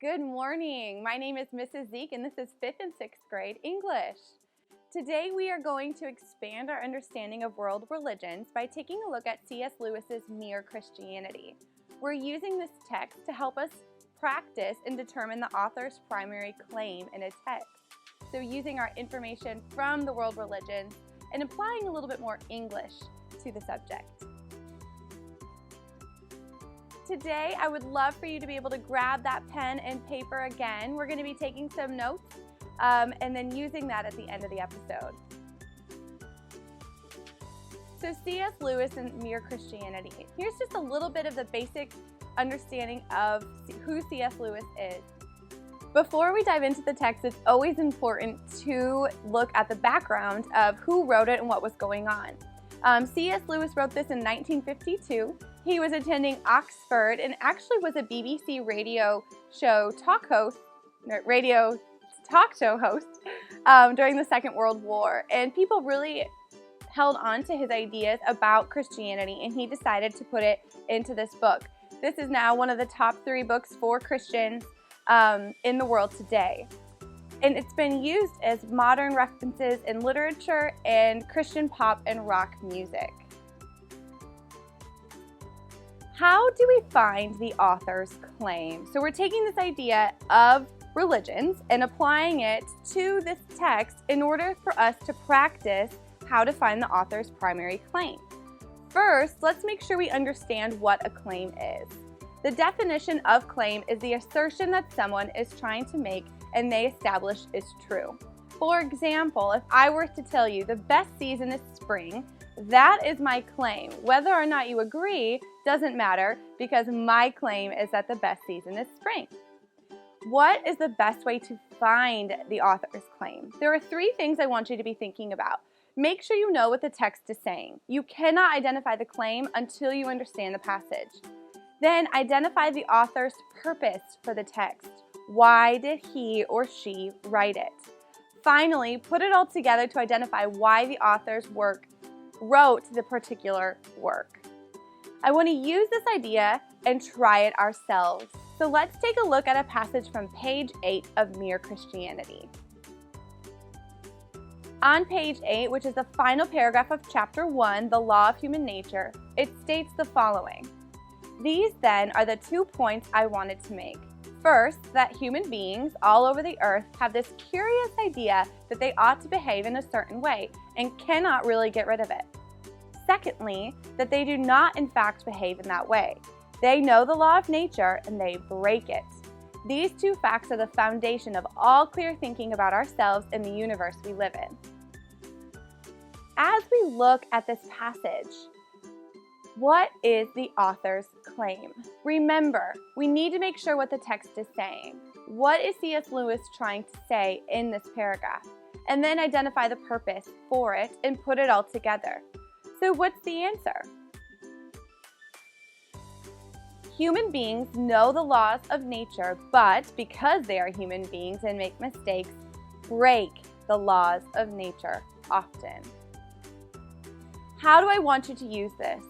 Good morning. My name is Mrs. Zeke and this is 5th and 6th grade English. Today we are going to expand our understanding of world religions by taking a look at C.S. Lewis's Mere Christianity. We're using this text to help us practice and determine the author's primary claim in a text. So using our information from the world religions and applying a little bit more English to the subject. Today, I would love for you to be able to grab that pen and paper again. We're going to be taking some notes and then using that at the end of the episode. So C.S. Lewis and Mere Christianity. Here's just a little bit of the basic understanding of who C.S. Lewis is. Before we dive into the text, it's always important to look at the background of who wrote it and what was going on. C.S. Lewis wrote this in 1952. He was attending Oxford and actually was a BBC radio talk show host during the Second World War. And people really held on to his ideas about Christianity, and he decided to put it into this book. This is now one of the top 3 books for Christians in the world today. And it's been used as modern references in literature and Christian pop and rock music. How do we find the author's claim? So we're taking this idea of religions and applying it to this text in order for us to practice how to find the author's primary claim. First, let's make sure we understand what a claim is. The definition of claim is the assertion that someone is trying to make and they establish is true. For example, if I were to tell you the best season is spring, that is my claim. Whether or not you agree doesn't matter because my claim is that the best season is spring. What is the best way to find the author's claim? There are 3 things I want you to be thinking about. Make sure you know what the text is saying. You cannot identify the claim until you understand the passage. Then identify the author's purpose for the text. Why did he or she write it? Finally, put it all together to identify why the author's work wrote the particular work. I want to use this idea and try it ourselves. So let's take a look at a passage from page 8 of Mere Christianity. On page 8, which is the final paragraph of chapter 1, The Law of Human Nature, it states the following. These then are the 2 points I wanted to make. First, that human beings all over the earth have this curious idea that they ought to behave in a certain way and cannot really get rid of it. Secondly, that they do not in fact behave in that way. They know the law of nature and they break it. These 2 facts are the foundation of all clear thinking about ourselves and the universe we live in. As we look at this passage, what is the author's claim? Remember, we need to make sure what the text is saying. What is C.S. Lewis trying to say in this paragraph? And then identify the purpose for it and put it all together. So what's the answer? Human beings know the laws of nature, but because they are human beings and make mistakes, break the laws of nature often. How do I want you to use this?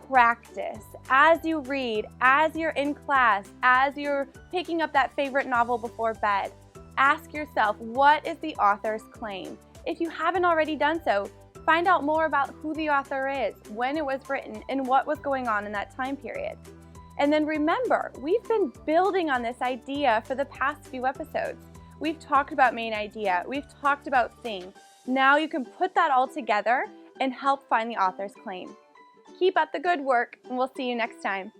Practice. As you read, as you're in class, as you're picking up that favorite novel before bed, ask yourself, what is the author's claim? If you haven't already done so, find out more about who the author is, when it was written, and what was going on in that time period. And then remember, we've been building on this idea for the past few episodes. We've talked about main idea, we've talked about theme. Now you can put that all together and help find the author's claim. Keep up the good work, and we'll see you next time.